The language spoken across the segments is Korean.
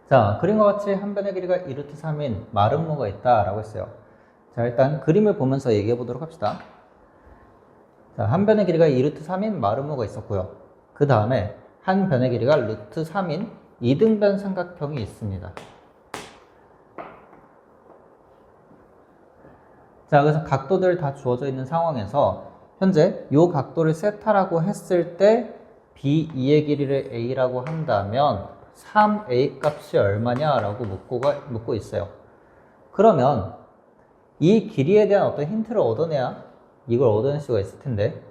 자, 그림과 같이 한 변의 길이가 2루트 3인 마름모가 있다라고 했어요. 자, 일단 그림을 보면서 얘기해 보도록 합시다. 자, 한 변의 길이가 2루트 3인 마름모가 있었고요. 그 다음에 한 변의 길이가 루트 3인 이등변 삼각형이 있습니다. 자, 그래서 각도들 다 주어져 있는 상황에서 현재 이 각도를 세타라고 했을 때 B2의 길이를 A라고 한다면 3A 값이 얼마냐라고 묻고 있어요. 그러면 이 길이에 대한 어떤 힌트를 얻어내야 이걸 얻어낼 수가 있을 텐데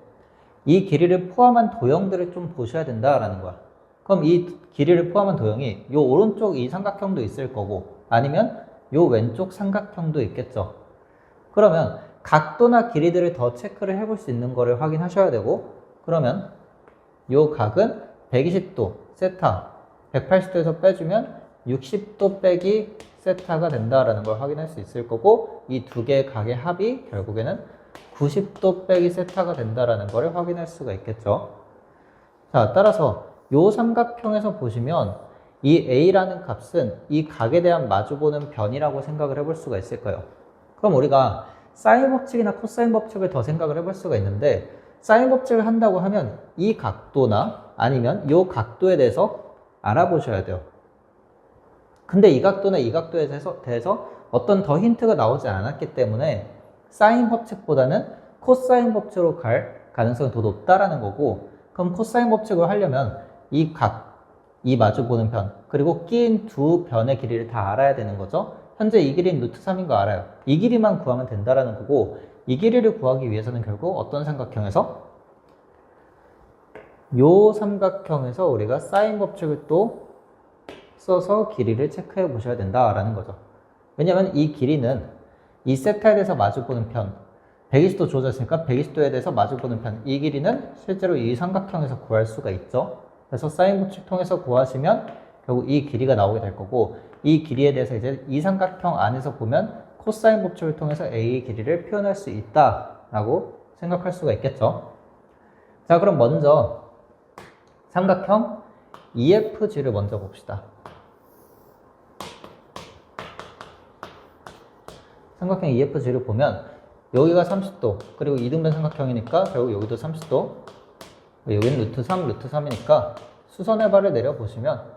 이 길이를 포함한 도형들을 좀 보셔야 된다라는 거야. 그럼 이 길이를 포함한 도형이 이 오른쪽 이 삼각형도 있을 거고 아니면 이 왼쪽 삼각형도 있겠죠. 그러면 각도나 길이들을 더 체크를 해볼 수 있는 거를 확인하셔야 되고 그러면 이 각은 120도 세타 180도에서 빼주면 60도 빼기 세타가 된다라는 걸 확인할 수 있을 거고 이 두 개의 각의 합이 결국에는 90도 빼기 세타가 된다라는 걸 확인할 수가 있겠죠. 자, 따라서 이 삼각형에서 보시면 이 A라는 값은 이 각에 대한 마주보는 변이라고 생각을 해볼 수가 있을 거예요. 그럼 우리가 사인 법칙이나 코사인 법칙을 더 생각을 해볼 수가 있는데 사인 법칙을 한다고 하면 이 각도나 아니면 이 각도에 대해서 알아보셔야 돼요. 근데 이 각도나 이 각도에 대해서 어떤 더 힌트가 나오지 않았기 때문에 사인 법칙보다는 코사인 법칙으로 갈 가능성이 더 높다라는 거고 그럼 코사인 법칙을 하려면 이 각, 이 마주보는 변, 그리고 끼인 두 변의 길이를 다 알아야 되는 거죠. 현재 이 길이는 루트 3인 거 알아요. 이 길이만 구하면 된다라는 거고 이 길이를 구하기 위해서는 결국 어떤 삼각형에서 요 삼각형에서 우리가 사인 법칙을 또 써서 길이를 체크해 보셔야 된다라는 거죠. 왜냐면 이 길이는 이 세타에 대해서 마주보는 편 120도 주어졌으니까 120도에 대해서 마주보는 편 이 길이는 실제로 이 삼각형에서 구할 수가 있죠. 그래서 사인 법칙 통해서 구하시면 결국 이 길이가 나오게 될 거고 이 길이에 대해서 이제 이 삼각형 안에서 보면 코사인 법칙을 통해서 A의 길이를 표현할 수 있다라고 생각할 수가 있겠죠. 자, 그럼 먼저 삼각형 EFG를 먼저 봅시다. 삼각형 EFG를 보면 여기가 30도 그리고 이등변 삼각형이니까 결국 여기도 30도 여기는 루트 3, 루트 3이니까 수선의 발을 내려보시면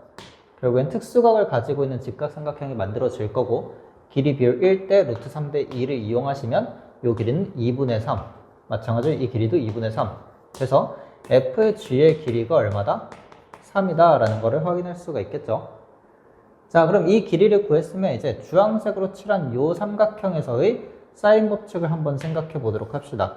결국엔 특수각을 가지고 있는 직각삼각형이 만들어질 거고 길이 비율 1대 루트 3대 2를 이용하시면 이 길이는 2분의 3 마찬가지로 이 길이도 2분의 3 그래서 FG의 길이가 얼마다? 3이다 라는 거를 확인할 수가 있겠죠. 자, 그럼 이 길이를 구했으면 이제 주황색으로 칠한 이 삼각형에서의 사인 법칙을 한번 생각해 보도록 합시다.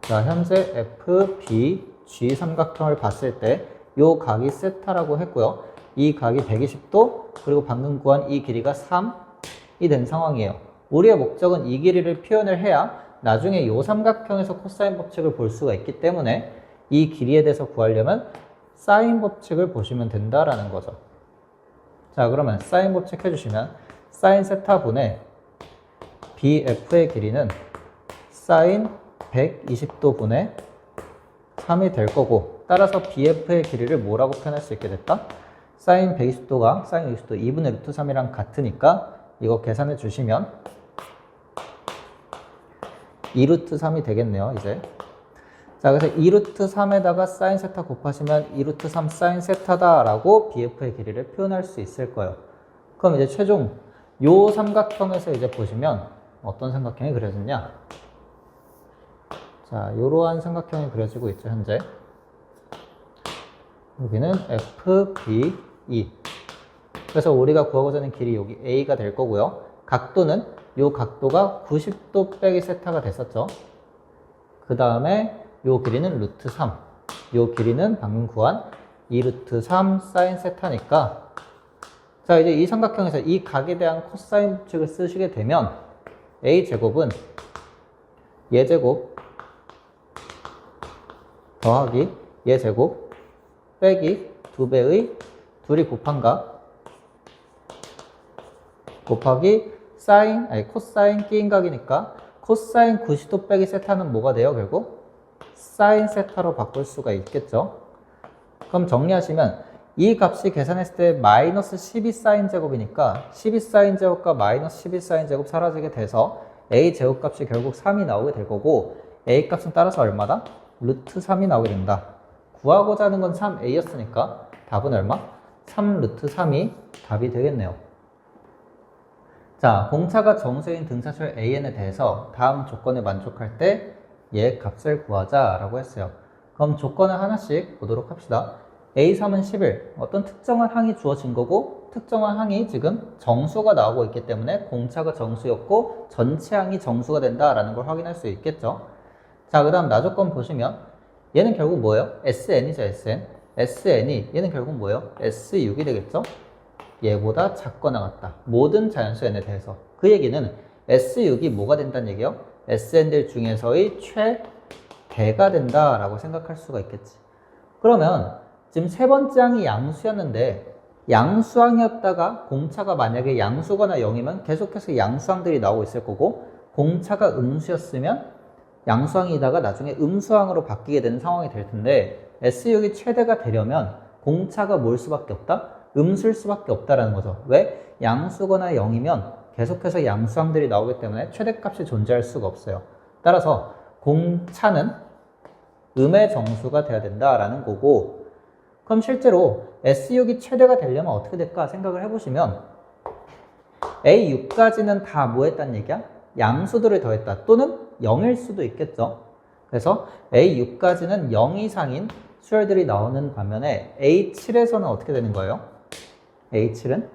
자, 현재 FBG 삼각형을 봤을 때 이 각이 세타라고 했고요. 이 각이 120도 그리고 방금 구한 이 길이가 3이 된 상황이에요. 우리의 목적은 이 길이를 표현을 해야 나중에 이 삼각형에서 코사인 법칙을 볼 수가 있기 때문에 이 길이에 대해서 구하려면 사인 법칙을 보시면 된다라는 거죠. 자, 그러면 사인 법칙 해주시면 사인 세타 분의 BF의 길이는 사인 120도 분의 3이 될 거고 따라서 BF의 길이를 뭐라고 표현할 수 있게 됐다? 사인 120도가 사인 60도 2분의 루트 3이랑 같으니까 이거 계산해 주시면 2루트 3이 되겠네요, 이제. 자, 그래서 2루트 3에다가 사인 세타 곱하시면 2루트 3 사인 세타다라고 BF의 길이를 표현할 수 있을 거예요. 그럼 이제 최종 요 삼각형에서 이제 보시면 어떤 삼각형이 그려졌냐? 자, 요러한 삼각형이 그려지고 있죠, 현재. 여기는 FBE. 그래서 우리가 구하고자 하는 길이 여기 A가 될 거고요. 각도는 요 각도가 90도 빼기 세타가 됐었죠. 그 다음에 요 길이는 루트 3. 요 길이는 방금 구한 2루트 3 사인 세타니까 자, 이제 이 삼각형에서 이 각에 대한 코사인 법칙을 쓰시게 되면 A제곱은 얘제곱 더하기 얘제곱 빼기 2배의 둘이 곱한 각 곱하기 사인, 코사인 끼인 각이니까 코사인 90도 빼기 세타는 뭐가 돼요, 결국? 사인 세타로 바꿀 수가 있겠죠. 그럼 정리하시면 이 값이 계산했을 때 마이너스 12사인제곱이니까 12사인제곱과 마이너스 12사인제곱 사라지게 돼서 a 제곱값이 결국 3이 나오게 될 거고 a 값은 따라서 얼마다? 루트 3이 나오게 된다. 구하고자 하는 건 3a였으니까 답은 얼마? 3 루트 3이 답이 되겠네요. 자, 공차가 정수인 등차철 an에 대해서 다음 조건에 만족할 때 얘 값을 구하자라고 했어요. 그럼 조건을 하나씩 보도록 합시다. A3은 11, 어떤 특정한 항이 주어진 거고 특정한 항이 지금 정수가 나오고 있기 때문에 공차가 정수였고 전체 항이 정수가 된다라는 걸 확인할 수 있겠죠. 자, 그 다음 나조건 보시면 얘는 결국 뭐예요? SN이죠, SN. SN이 얘는 결국 뭐예요? S6이 되겠죠? 얘보다 작거나 같다. 모든 자연수 n에 대해서. 그 얘기는 S6이 뭐가 된다는 얘기예요? SN들 중에서의 최대가 된다라고 생각할 수가 있겠지. 그러면 지금 세 번째 항이 양수였는데 양수항이었다가 공차가 만약에 양수거나 0이면 계속해서 양수항들이 나오고 있을 거고 공차가 음수였으면 양수항이다가 나중에 음수항으로 바뀌게 되는 상황이 될 텐데 S6이 최대가 되려면 공차가 뭘 수밖에 없다? 음수일 수밖에 없다라는 거죠. 왜? 양수거나 0이면 계속해서 양수항들이 나오기 때문에 최대값이 존재할 수가 없어요. 따라서 공차는 음의 정수가 돼야 된다라는 거고 그럼 실제로 S6이 최대가 되려면 어떻게 될까 생각을 해보시면 A6까지는 다 뭐 했다는 얘기야? 양수들을 더했다 또는 0일 수도 있겠죠. 그래서 A6까지는 0 이상인 수열들이 나오는 반면에 A7에서는 어떻게 되는 거예요? A7은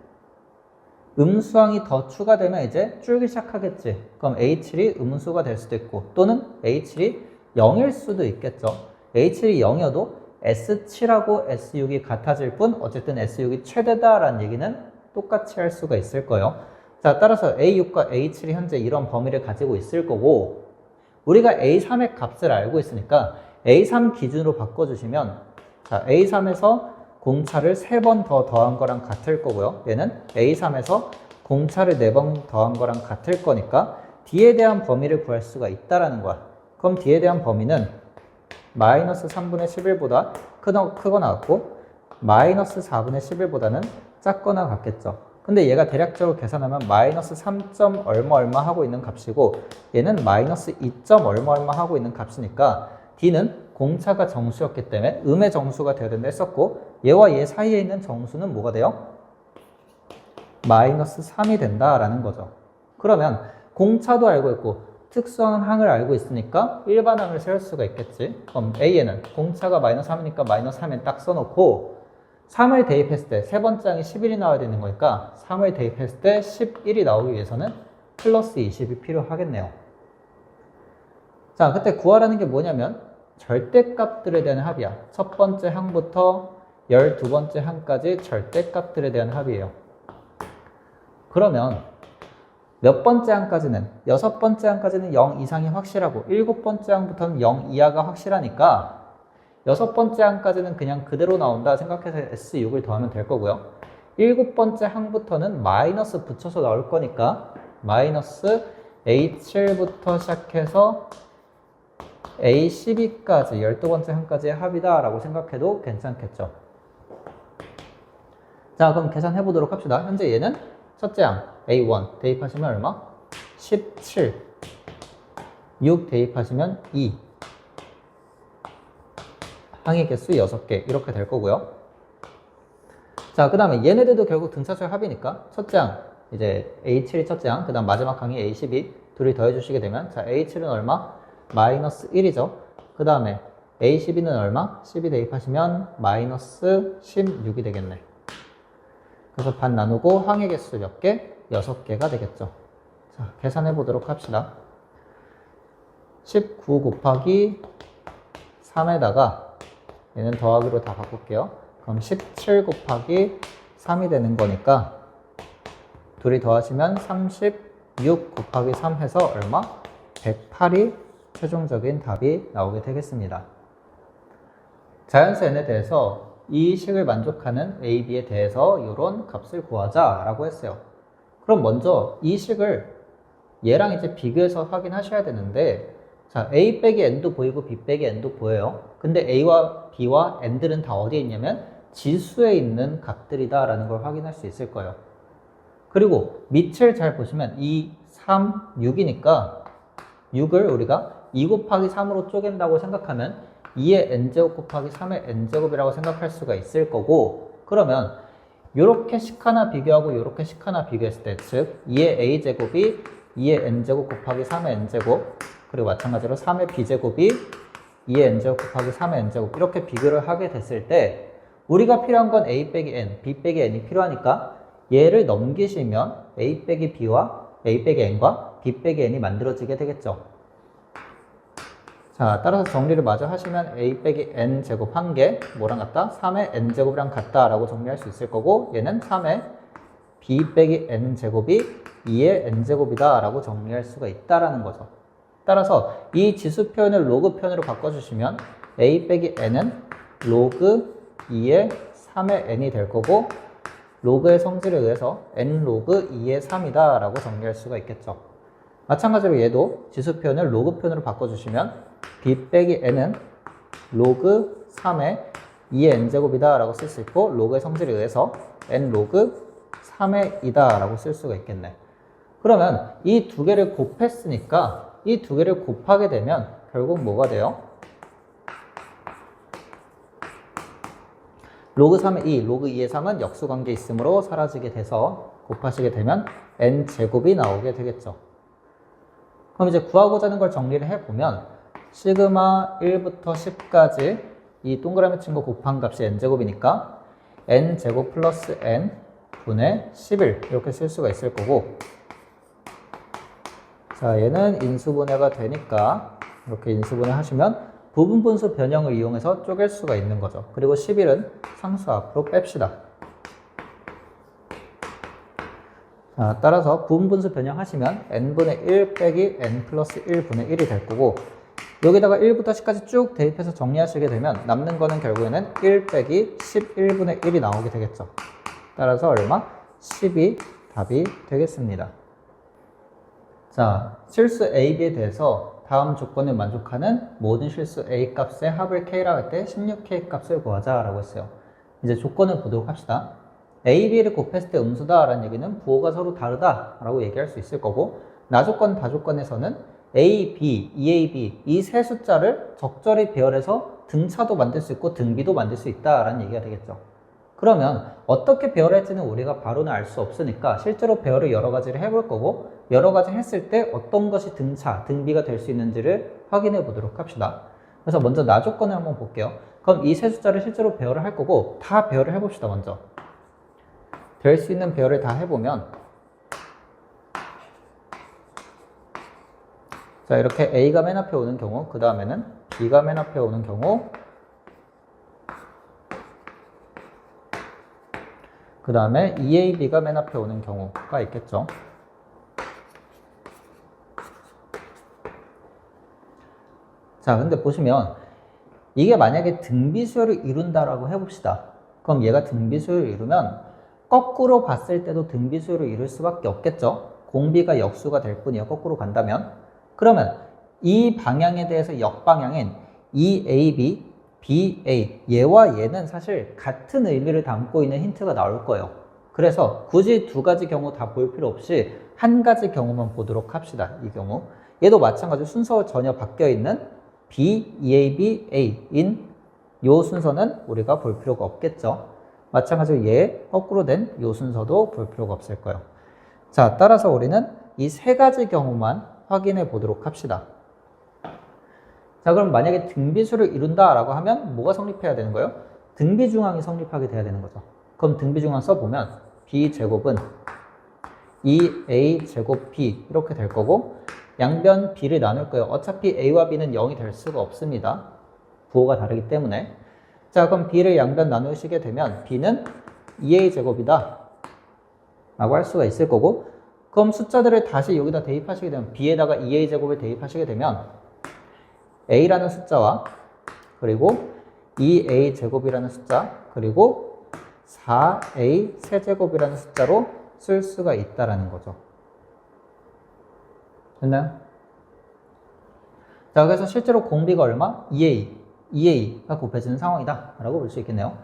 음수항이 더 추가되면 이제 줄기 시작하겠지. 그럼 A7이 음수가 될 수도 있고 또는 A7이 0일 수도 있겠죠. A7이 0이어도 S7하고 S6이 같아질 뿐 어쨌든 S6이 최대다라는 얘기는 똑같이 할 수가 있을 거예요. 자, 따라서 A6과 A7이 현재 이런 범위를 가지고 있을 거고 우리가 A3의 값을 알고 있으니까 A3 기준으로 바꿔주시면 자, A3에서 공차를 3번 더 더한 거랑 같을 거고요. 얘는 A3에서 공차를 4번 더한 거랑 같을 거니까 D에 대한 범위를 구할 수가 있다라는 거야. 그럼 D에 대한 범위는 마이너스 3분의 11보다 크거나 같고 마이너스 4분의 11보다는 작거나 같겠죠. 근데 얘가 대략적으로 계산하면 마이너스 3점 얼마 하고 있는 값이고 얘는 마이너스 2점 얼마 하고 있는 값이니까 D는 공차가 정수였기 때문에 음의 정수가 되어야 된다 했었고 얘와 얘 사이에 있는 정수는 뭐가 돼요? 마이너스 3이 된다라는 거죠. 그러면 공차도 알고 있고 특수한 항을 알고 있으니까 일반항을 세울 수가 있겠지. 그럼 A에는 공차가 마이너스 3이니까 마이너스 3에 딱 써놓고 3을 대입했을 때 세 번째 항이 11이 나와야 되는 거니까 3을 대입했을 때 11이 나오기 위해서는 플러스 20이 필요하겠네요. 자, 그때 구하라는 게 뭐냐면 절대값들에 대한 합이야. 첫 번째 항부터 12번째 항까지 절대값들에 대한 합이에요. 그러면 몇 번째 항까지는 6번째 항까지는 0 이상이 확실하고 7번째 항부터는 0 이하가 확실하니까 6번째 항까지는 그냥 그대로 나온다 생각해서 S6을 더하면 될 거고요. 7번째 항부터는 마이너스 붙여서 나올 거니까 마이너스 A7부터 시작해서 A12까지 12번째 항까지의 합이다 라고 생각해도 괜찮겠죠. 자, 그럼 계산해 보도록 합시다. 현재 얘는 첫째 항 A1 대입하시면 얼마? 17 6 대입하시면 2 항의 개수 6개 이렇게 될 거고요. 자, 그 다음에 얘네들도 결국 등차수의 합이니까 첫째 항 이제 A7이 첫째 항 그 다음 마지막 항이 A12 둘이 더해 주시게 되면 자 A7은 얼마? 마이너스 1이죠. 그 다음에 A12는 얼마? 12 대입하시면 마이너스 16이 되겠네. 그래서 반 나누고 항의 개수 몇 개? 6개가 되겠죠. 자, 계산해 보도록 합시다. 19 곱하기 3에다가 얘는 더하기로 다 바꿀게요. 그럼 17 곱하기 3이 되는 거니까 둘이 더하시면 36 곱하기 3 해서 얼마? 108이 최종적인 답이 나오게 되겠습니다. 자연수 n에 대해서 이 식을 만족하는 a, b에 대해서 이런 값을 구하자 라고 했어요. 그럼 먼저 이 식을 얘랑 이제 비교해서 확인하셔야 되는데 자, A 빼기 N도 보이고 B 빼기 N도 보여요. 근데 A와 B와 N들은 다 어디에 있냐면 지수에 있는 값들이다 라는 걸 확인할 수 있을 거예요. 그리고 밑을 잘 보시면 2, 3, 6이니까 6을 우리가 2 곱하기 3으로 쪼갠다고 생각하면 2의 n제곱 곱하기 3의 n제곱이라고 생각할 수가 있을 거고, 그러면 요렇게 식 하나 비교하고 요렇게 식 하나 비교했을 때, 즉 2의 a제곱이 2의 n제곱 곱하기 3의 n제곱, 그리고 마찬가지로 3의 b제곱이 2의 n제곱 곱하기 3의 n제곱, 이렇게 비교를 하게 됐을 때 우리가 필요한 건 a 빼기 n, b 빼기 n이 필요하니까 얘를 넘기시면 a 빼기 b와 a 빼기 n과 b 빼기 n이 만들어지게 되겠죠. 자, 따라서 정리를 마저 하시면 a 빼기 n 제곱 한 개 뭐랑 같다? 3의 n 제곱이랑 같다 라고 정리할 수 있을 거고, 얘는 3의 b 빼기 n 제곱이 2의 n 제곱이다 라고 정리할 수가 있다라는 거죠. 따라서 이 지수 표현을 로그 표현으로 바꿔주시면 a 빼기 n은 로그 2의 3의 n이 될 거고, 로그의 성질에 의해서 n 로그 2의 3이다 라고 정리할 수가 있겠죠. 마찬가지로 얘도 지수 표현을 로그 표현으로 바꿔주시면 b 빼기 n은 로그 3의 2의 n제곱이다 라고 쓸 수 있고, 로그의 성질에 의해서 n 로그 3의 2다 라고 쓸 수가 있겠네. 그러면 이 두 개를 곱했으니까 이 두 개를 곱하게 되면 결국 뭐가 돼요? 로그 3의 2, 로그 2의 3은 역수관계 있으므로 사라지게 돼서 곱하시게 되면 n제곱이 나오게 되겠죠. 그럼 이제 구하고자 하는 걸 정리를 해보면 시그마 1부터 10까지 이 동그라미 친 거 곱한 값이 n제곱이니까 n제곱 플러스 n 분의 11 이렇게 쓸 수가 있을 거고, 자, 얘는 인수분해가 되니까 이렇게 인수분해 하시면 부분분수 변형을 이용해서 쪼갤 수가 있는 거죠. 그리고 11은 상수 앞으로 뺍시다. 자, 따라서 부분분수 변형하시면 n분의 1 빼기 n 플러스 1분의 1이 될 거고, 여기다가 1부터 10까지 쭉 대입해서 정리하시게 되면 남는 거는 결국에는 1 빼기 11분의 1이 나오게 되겠죠. 따라서 얼마? 10이 답이 되겠습니다. 자, 실수 A, B에 대해서 다음 조건을 만족하는 모든 실수 A 값의 합을 K라고 할 때 16K 값을 구하자 라고 했어요. 이제 조건을 보도록 합시다. A, B를 곱했을 때 음수다 라는 얘기는 부호가 서로 다르다 라고 얘기할 수 있을 거고, 나조건, 다조건에서는 A, B, EAB 이 세 숫자를 적절히 배열해서 등차도 만들 수 있고 등비도 만들 수 있다 라는 얘기가 되겠죠. 그러면 어떻게 배열할지는 우리가 바로는 알 수 없으니까 실제로 배열을 여러 가지를 해볼 거고, 여러 가지 했을 때 어떤 것이 등차, 등비가 될 수 있는지를 확인해 보도록 합시다. 그래서 먼저 나조건을 한번 볼게요. 그럼 이 세 숫자를 실제로 배열을 할 거고, 다 배열을 해봅시다. 먼저 될 수 있는 배열을 다 해보면, 자, 이렇게 A가 맨 앞에 오는 경우, 그 다음에는 B가 맨 앞에 오는 경우, 그 다음에 EAB가 맨 앞에 오는 경우가 있겠죠. 자, 근데 보시면 이게 만약에 등비수열을 이룬다라고 해봅시다. 그럼 얘가 등비수열을 이루면 거꾸로 봤을 때도 등비수열을 이룰 수밖에 없겠죠. 공비가 역수가 될 뿐이에요. 거꾸로 간다면. 그러면 이 방향에 대해서 역방향인 EAB, BA, 얘와 얘는 사실 같은 의미를 담고 있는 힌트가 나올 거예요. 그래서 굳이 두 가지 경우 다 볼 필요 없이 한 가지 경우만 보도록 합시다. 이 경우. 얘도 마찬가지로 순서가 전혀 바뀌어 있는 B, EAB, A인 요 순서는 우리가 볼 필요가 없겠죠. 마찬가지로 얘 거꾸로 된 요 순서도 볼 필요가 없을 거예요. 자, 따라서 우리는 이 세 가지 경우만 확인해 보도록 합시다. 자, 그럼 만약에 등비수를 이룬다 라고 하면 뭐가 성립해야 되는 거예요? 등비중항이 성립하게 돼야 되는 거죠. 그럼 등비중항 써보면 B제곱은 2A제곱 B 이렇게 될 거고, 양변 B를 나눌 거예요. 어차피 A와 B는 0이 될 수가 없습니다. 부호가 다르기 때문에. 자, 그럼 B를 양변 나누시게 되면 B는 2A제곱이다 라고 할 수가 있을 거고, 그럼 숫자들을 다시 여기다 대입하시게 되면 B에다가 2A제곱을 대입하시게 되면 A라는 숫자와 그리고 2A제곱이라는 숫자 그리고 4A 세제곱이라는 숫자로 쓸 수가 있다라는 거죠. 됐나요? 자, 그래서 실제로 공비가 얼마? 2a 가 곱해지는 상황이다 라고 볼 수 있겠네요.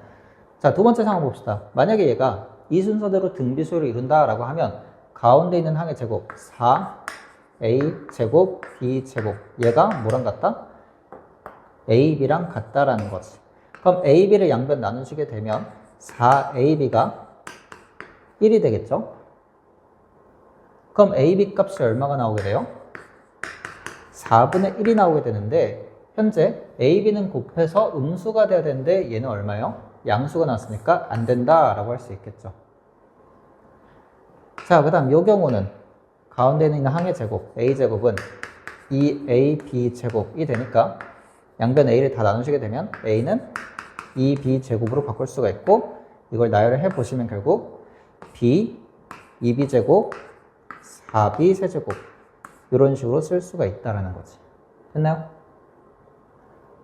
자, 두 번째 상황 봅시다. 만약에 얘가 이 순서대로 등비수열을 이룬다 라고 하면 가운데 있는 항의 제곱 4a 제곱 b 제곱 얘가 뭐랑 같다? a, b랑 같다라는 거지. 그럼 a, b를 양변 나누시게 되면 4ab가 1이 되겠죠? 그럼 a, b 값이 얼마가 나오게 돼요? 4분의 1이 나오게 되는데 현재 a, b는 곱해서 음수가 돼야 되는데 얘는 얼마예요? 양수가 나왔으니까 안 된다라고 할 수 있겠죠. 자, 그 다음 이 경우는 가운데 있는 항의 제곱 a제곱은 2ab 제곱이 되니까 양변 a를 다 나누시게 되면 a는 2b 제곱으로 바꿀 수가 있고 이걸 나열을 해보시면 결국 b 2b 제곱 4b 세제곱 이런 식으로 쓸 수가 있다라는 거지. 됐나요?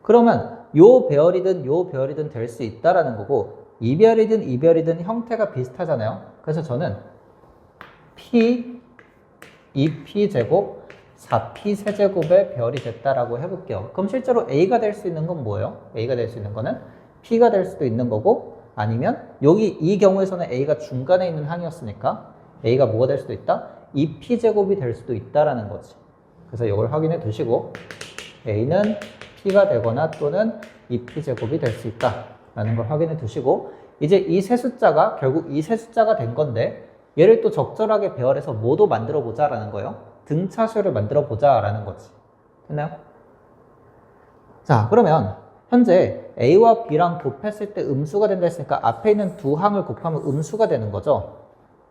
그러면 요 배열이든 요 배열이든 될 수 있다라는 거고 이별이든 이별이든 형태가 비슷하잖아요. 그래서 저는 p 2p 제곱 4p 세제곱의 배열이 됐다라고 해볼게요. 그럼 실제로 a가 될 수 있는 건 뭐예요? a가 될 수 있는 거는 p가 될 수도 있는 거고 아니면 여기 이 경우에서는 a가 중간에 있는 항이었으니까 a가 뭐가 될 수도 있다? 2p 제곱이 될 수도 있다라는 거지. 그래서 이걸 확인해 두시고 a는 p가 되거나 또는 2p 제곱이 될 수 있다라는 걸 확인해 두시고 이제 이 세 숫자가 결국 이 세 숫자가 된 건데 얘를 또 적절하게 배열해서 뭐도 만들어 보자라는 거예요. 등차수를 만들어 보자라는 거지. 됐나요? 자, 그러면 현재 a와 b랑 곱했을 때 음수가 된다 했으니까 앞에 있는 두 항을 곱하면 음수가 되는 거죠.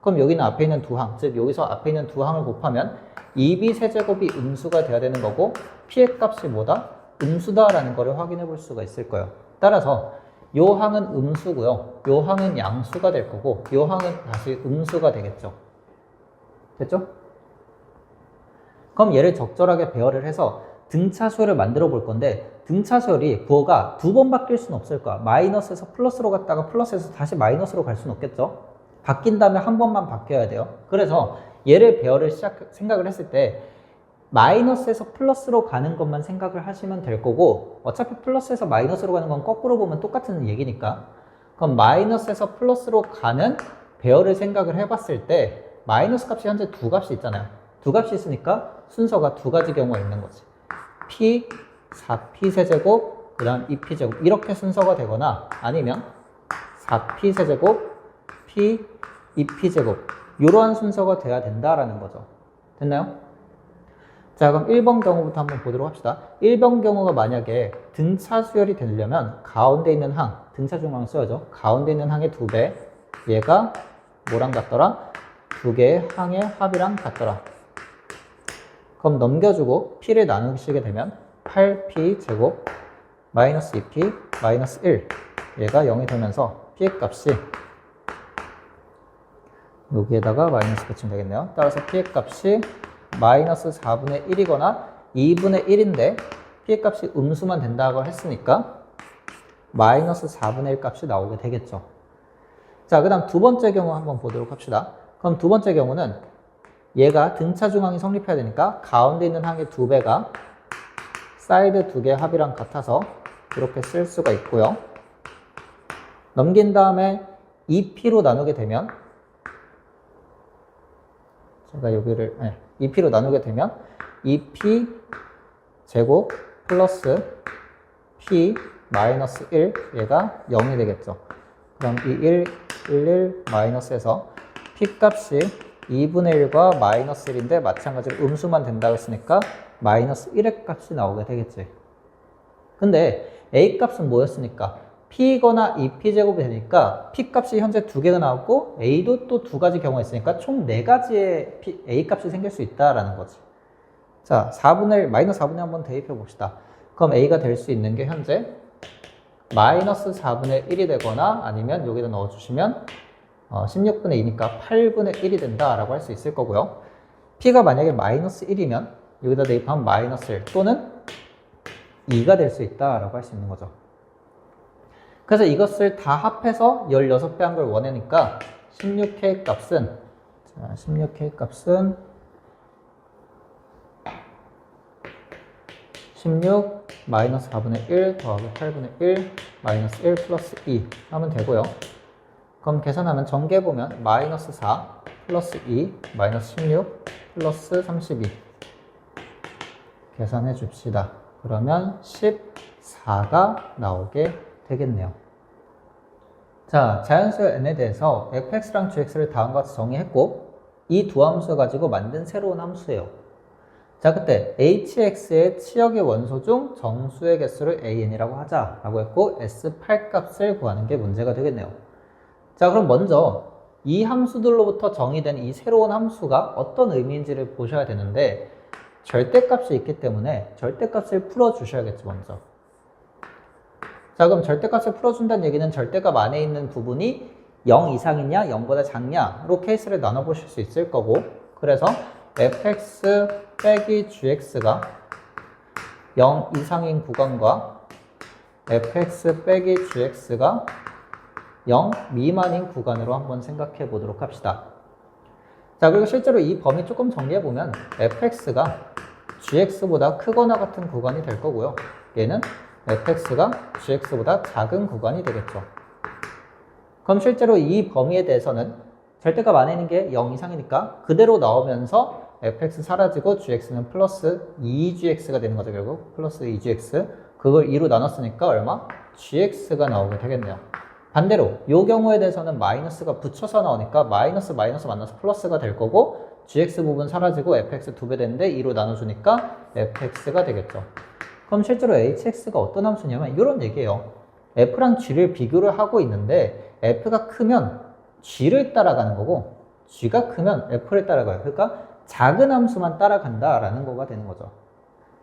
그럼 여기는 앞에 있는 두 항, 즉 여기서 앞에 있는 두 항을 곱하면 2b 세제곱이 음수가 돼야 되는 거고 p의 값이 뭐다? 음수다라는 거를 확인해 볼 수가 있을 거예요. 따라서 요 항은 음수고요. 요 항은 양수가 될 거고 요 항은 다시 음수가 되겠죠. 됐죠? 그럼 얘를 적절하게 배열을 해서 등차수열을 만들어 볼 건데 등차수열이 부호가 두 번 바뀔 수는 없을 거야. 마이너스에서 플러스로 갔다가 플러스에서 다시 마이너스로 갈 수는 없겠죠. 바뀐 다음에 한 번만 바뀌어야 돼요. 그래서 얘를 배열을 생각을 했을 때 마이너스에서 플러스로 가는 것만 생각을 하시면 될 거고 어차피 플러스에서 마이너스로 가는 건 거꾸로 보면 똑같은 얘기니까 그럼 마이너스에서 플러스로 가는 배열을 생각을 해봤을 때 마이너스 값이 현재 두 값이 있잖아요. 두 값이 있으니까 순서가 두 가지 경우가 있는 거지. p 4p 세제곱 그 다음 2p 제곱 이렇게 순서가 되거나 아니면 4p 세제곱 p 2p 제곱 이러한 순서가 돼야 된다라는 거죠. 됐나요? 자, 그럼 1번 경우부터 한번 보도록 합시다. 1번 경우가 만약에 등차 수열이 되려면 가운데 있는 항, 등차 중앙 써야죠. 가운데 있는 항의 2배, 얘가 뭐랑 같더라? 두 개의 항의 합이랑 같더라. 그럼 넘겨주고 p를 나누시게 되면 8p 제곱 마이너스 2p 마이너스 1 얘가 0이 되면서 p의 값이 여기에다가 마이너스 붙이면 되겠네요. 따라서 p의 값이 마이너스 4분의 1이거나 2분의 1인데 p의 값이 음수만 된다고 했으니까 마이너스 4분의 1 값이 나오게 되겠죠. 자, 그 다음 두 번째 경우 한번 보도록 합시다. 그럼 두 번째 경우는 얘가 등차 중항이 성립해야 되니까 가운데 있는 항의 2배가 사이드 두 개의 합이랑 같아서 이렇게 쓸 수가 있고요. 넘긴 다음에 2p로 나누게 되면 제가 여기를 2p로 나누게 되면 2p 제곱 플러스 p 마이너스 1 얘가 0이 되겠죠. 그럼 이 1, 1 마이너스에서 p 값이 2분의 1과 마이너스 1인데 마찬가지로 음수만 된다고 했으니까 마이너스 1의 값이 나오게 되겠지. 근데 a 값은 뭐였으니까 p거나 2p 제곱이 되니까 p 값이 현재 두 개가 나왔고 a도 또 두 가지 경우가 있으니까 총 네 가지의 a 값이 생길 수 있다라는 거지. 자, 4분의 1, 마이너스 4분의 1 한번 대입해 봅시다. 그럼 a가 될 수 있는 게 현재 마이너스 4분의 1이 되거나 아니면 여기다 넣어주시면 16분의 2니까 8분의 1이 된다라고 할 수 있을 거고요. p가 만약에 마이너스 1이면 여기다 대입하면 마이너스 1 또는 2가 될 수 있다라고 할 수 있는 거죠. 그래서 이것을 다 합해서 16배 한 걸 원하니까 16K 값은 16K 값은 16 마이너스 4분의 1 더하기 8분의 1 마이너스 1 플러스 2 하면 되고요. 그럼 계산하면 전개 보면 마이너스 4 플러스 2 마이너스 16 플러스 32 계산해 줍시다. 그러면 14가 나오게 되겠네요. 자, 자연수 n에 대해서 fx랑 gx를 다음과 같이 정의했고 이 두 함수 가지고 만든 새로운 함수예요. 자, 그때 hx의 치역의 원소 중 정수의 개수를 an이라고 하자라고 했고 s8 값을 구하는 게 문제가 되겠네요. 자, 그럼 먼저 이 함수들로부터 정의된 이 새로운 함수가 어떤 의미인지를 보셔야 되는데 절대값이 있기 때문에 절대값을 풀어주셔야겠죠, 먼저. 자, 그럼 절대값을 풀어준다는 얘기는 절대값 안에 있는 부분이 0 이상이냐 0보다 작냐로 케이스를 나눠보실 수 있을 거고, 그래서 fx 빼기 gx가 0 이상인 구간과 fx 빼기 gx가 0 미만인 구간으로 한번 생각해 보도록 합시다. 자, 그리고 실제로 이 범위 조금 정리해보면 fx가 gx보다 크거나 같은 구간이 될 거고요. 얘는 fx가 gx보다 작은 구간이 되겠죠. 그럼 실제로 이 범위에 대해서는 절대값 안에 있는 게 0 이상이니까 그대로 나오면서 fx 사라지고 gx는 플러스 2gx가 되는 거죠. 결국 플러스 2gx 그걸 2로 나눴으니까 얼마? gx가 나오게 되겠네요. 반대로 이 경우에 대해서는 마이너스가 붙여서 나오니까 마이너스 만나서 플러스가 될 거고 gx 부분 사라지고 fx 2배 되는데 2로 나눠주니까 fx가 되겠죠. 그럼 실제로 hx가 어떤 함수냐면 이런 얘기예요. f랑 g를 비교를 하고 있는데 f가 크면 g를 따라가는 거고 g가 크면 f를 따라가요. 그러니까 작은 함수만 따라간다라는 거가 되는 거죠.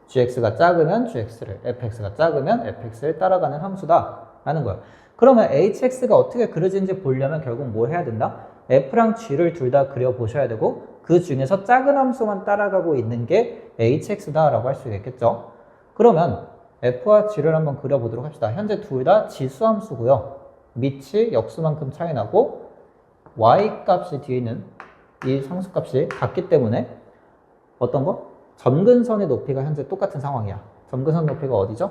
gx가 작으면 gx를, fx가 작으면 fx를 따라가는 함수다라는 거예요. 그러면 hx가 어떻게 그려지는지 보려면 결국 뭐 해야 된다? f랑 g를 둘 다 그려보셔야 되고 그 중에서 작은 함수만 따라가고 있는 게 hx다라고 할 수 있겠죠. 그러면 f와 g를 한번 그려보도록 합시다. 현재 둘 다 지수함수고요. 밑이 역수만큼 차이 나고 y 값이 뒤에 있는 이 상수값이 같기 때문에 어떤 거? 점근선의 높이가 현재 똑같은 상황이야. 점근선 높이가 어디죠?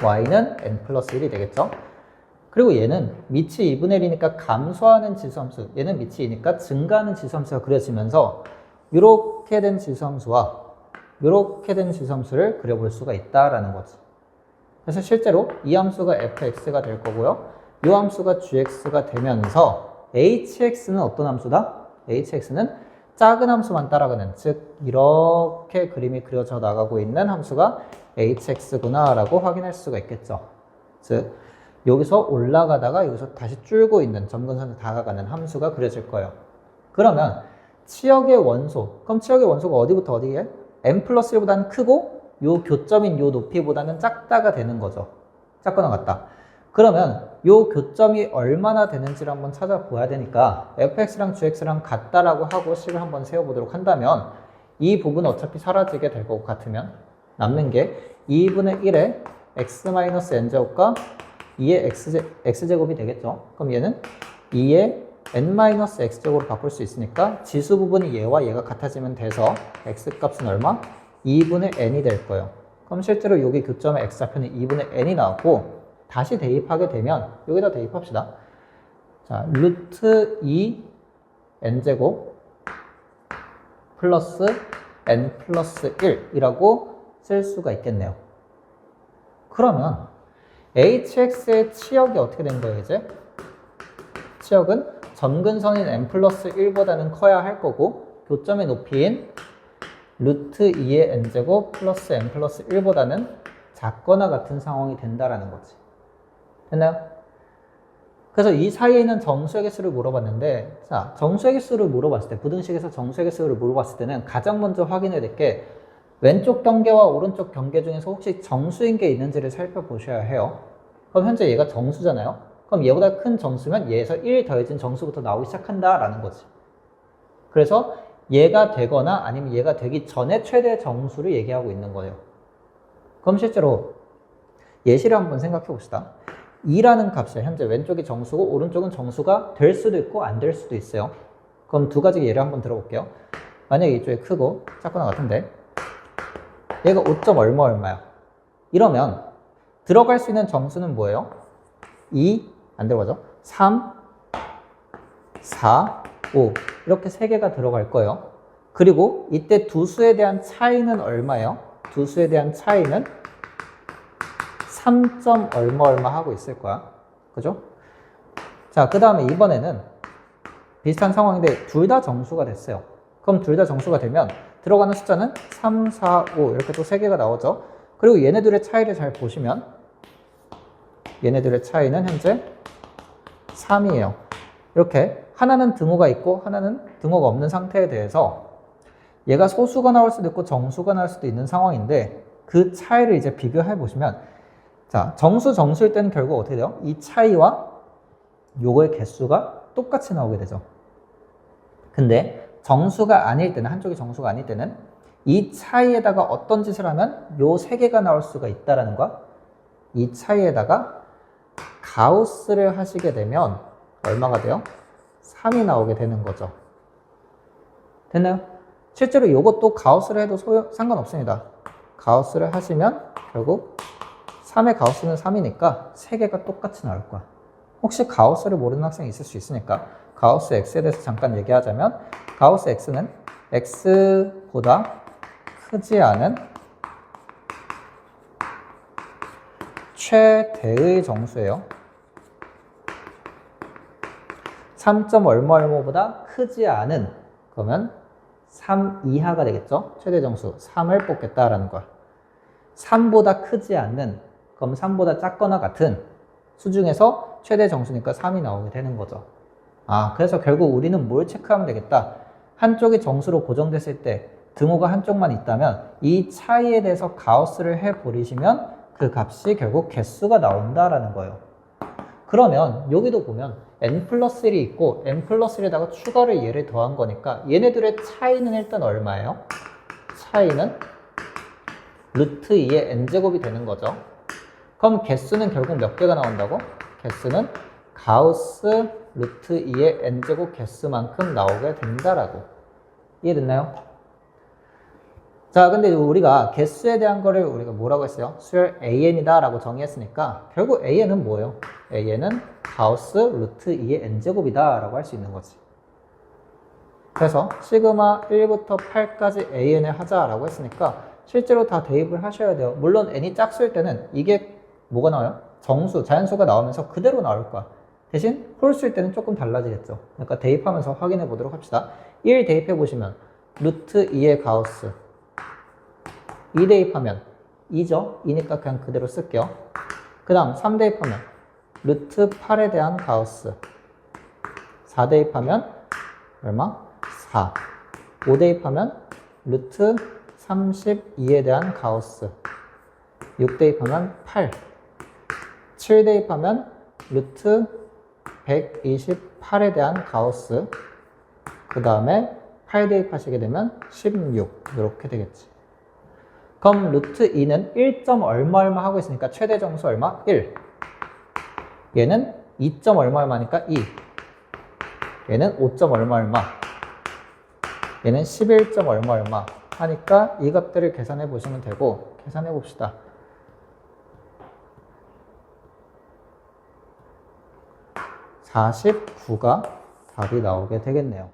y는 n 플러스 1이 되겠죠. 그리고 얘는 밑이 2분의 1이니까 감소하는 지수함수, 얘는 밑이 2니까 증가하는 지수함수가 그려지면서 이렇게 된 지수함수와 이렇게 된 지수함수를 그려볼 수가 있다라는 거지. 그래서 실제로 이 함수가 fx가 될 거고요. 이 함수가 gx가 되면서 hx는 어떤 함수다? hx는 작은 함수만 따라가는, 즉 이렇게 그림이 그려져 나가고 있는 함수가 hx구나 라고 확인할 수가 있겠죠. 즉 여기서 올라가다가 여기서 다시 줄고 있는 점근선에 다가가는 함수가 그려질 거예요. 그러면 치역의 원소, 그럼 치역의 원소가 어디부터 어디에? n 플러스 1보다는 크고 요 교점인 요 높이보다는 작다가 되는 거죠. 작거나 같다. 그러면 요 교점이 얼마나 되는지를 한번 찾아봐야 되니까 fx랑 gx랑 같다라고 하고 식을 한번 세워보도록 한다면 이 부분은 어차피 사라지게 될 것 같으면 남는 게 2분의 1의 x-n제곱과 2의 x제곱이 되겠죠. 그럼 얘는 2의 n-x제곱으로 바꿀 수 있으니까 지수 부분이 얘와 얘가 같아지면 돼서 x값은 얼마? 2분의 n이 될 거예요. 그럼 실제로 여기 교점의 x좌표는 2분의 n이 나왔고 다시 대입하게 되면 여기다 대입합시다. 자, 루트 2 n제곱 플러스 n 플러스 1이라고 쓸 수가 있겠네요. 그러면 hx의 치역이 어떻게 된 거예요, 이제? 치역은 점근선인 n 플러스 1보다는 커야 할 거고 교점의 높이인 루트 2의 n제곱 플러스 n 플러스 1보다는 작거나 같은 상황이 된다라는 거지. 됐나요? 그래서 이 사이에 있는 정수의 개수를 물어봤는데, 자, 정수의 개수를 물어봤을 때, 부등식에서 정수의 개수를 물어봤을 때는 가장 먼저 확인해야 될 게 왼쪽 경계와 오른쪽 경계 중에서 혹시 정수인 게 있는지를 살펴보셔야 해요. 그럼 현재 얘가 정수잖아요. 그럼 얘보다 큰 정수면 얘에서 1 더해진 정수부터 나오기 시작한다라는 거지. 그래서 얘가 되거나 아니면 얘가 되기 전에 최대 정수를 얘기하고 있는 거예요. 그럼 실제로 예시를 한번 생각해 봅시다. 2라는 값이 현재 왼쪽이 정수고 오른쪽은 정수가 될 수도 있고 안 될 수도 있어요. 그럼 두 가지 예를 한번 들어볼게요. 만약에 이쪽이 크고 작거나 같은데 얘가 5점 얼마 얼마야. 이러면 들어갈 수 있는 정수는 뭐예요? 2, 안 들어가죠? 3, 4, 5 이렇게 3개가 들어갈 거예요. 그리고 이때 두 수에 대한 차이는 얼마예요? 두 수에 대한 차이는 3점 얼마 얼마 하고 있을 거야. 그죠? 자, 그 다음에 이번에는 비슷한 상황인데 둘 다 정수가 됐어요. 그럼 둘 다 정수가 되면 들어가는 숫자는 3, 4, 5 이렇게 또 3개가 나오죠. 그리고 얘네들의 차이를 잘 보시면 얘네들의 차이는 현재 3이에요. 이렇게 하나는 등호가 있고 하나는 등호가 없는 상태에 대해서 얘가 소수가 나올 수도 있고 정수가 나올 수도 있는 상황인데 그 차이를 이제 비교해 보시면 자, 정수일 때는 결국 어떻게 돼요? 이 차이와 요거의 개수가 똑같이 나오게 되죠. 근데 정수가 아닐 때는, 한쪽이 정수가 아닐 때는 이 차이에다가 어떤 짓을 하면 요 3개가 나올 수가 있다라는 거야. 이 차이에다가 가우스를 하시게 되면 얼마가 돼요? 3이 나오게 되는 거죠. 됐나요? 실제로 이것도 가우스를 해도 상관없습니다. 가우스를 하시면 결국 3의 가우스는 3이니까 3개가 똑같이 나올 거야. 혹시 가우스를 모르는 학생이 있을 수 있으니까 가우스 x에 대해서 잠깐 얘기하자면 가우스 x는 x보다 크지 않은 최대의 정수예요. 3점 얼마 얼마보다 크지 않은 그러면 3 이하가 되겠죠. 최대 정수 3을 뽑겠다라는 거야. 3보다 크지 않는 그럼 3보다 작거나 같은 수 중에서 최대 정수니까 3이 나오게 되는 거죠. 아, 그래서 결국 우리는 뭘 체크하면 되겠다. 한쪽이 정수로 고정됐을 때 등호가 한쪽만 있다면 이 차이에 대해서 가우스를 해버리시면 그 값이 결국 개수가 나온다라는 거예요. 그러면 여기도 보면 n 플러스 1이 있고 n 플러스 1에다가 추가를 얘를 더한 거니까 얘네들의 차이는 일단 얼마예요? 차이는 루트 2의 n제곱이 되는 거죠. 그럼 개수는 결국 몇 개가 나온다고? 개수는 가우스 루트 2의 n제곱 개수만큼 나오게 된다라고. 이해됐나요? 자, 근데 우리가 개수에 대한 거를 우리가 뭐라고 했어요? 수열 an이다 라고 정의했으니까 결국 an은 뭐예요? an은 가우스 루트 2의 n제곱이다 라고 할 수 있는 거지. 그래서 시그마 1부터 8까지 an을 하자라고 했으니까 실제로 다 대입을 하셔야 돼요. 물론 n이 짝수일 때는 이게 뭐가 나와요? 정수, 자연수가 나오면서 그대로 나올 거야. 대신 홀수일 때는 조금 달라지겠죠. 그러니까 대입하면서 확인해 보도록 합시다. 1 대입해 보시면 루트 2의 가우스 2 대입하면 2죠? 2니까 그냥 그대로 쓸게요. 그 다음 3 대입하면 루트 8에 대한 가우스 4 대입하면 얼마? 4 5 대입하면 루트 32에 대한 가우스 6 대입하면 8 7 대입하면 루트 128에 대한 가우스 그 다음에 8 대입하시게 되면 16 이렇게 되겠지. 그럼 루트 2는 1점 얼마 얼마 하고 있으니까 최대 정수 얼마? 1. 얘는 2점 얼마 얼마니까 2. 얘는 5점 얼마 얼마. 얘는 11점 얼마 얼마 하니까 이 값들을 계산해 보시면 되고 계산해 봅시다. 49가 답이 나오게 되겠네요.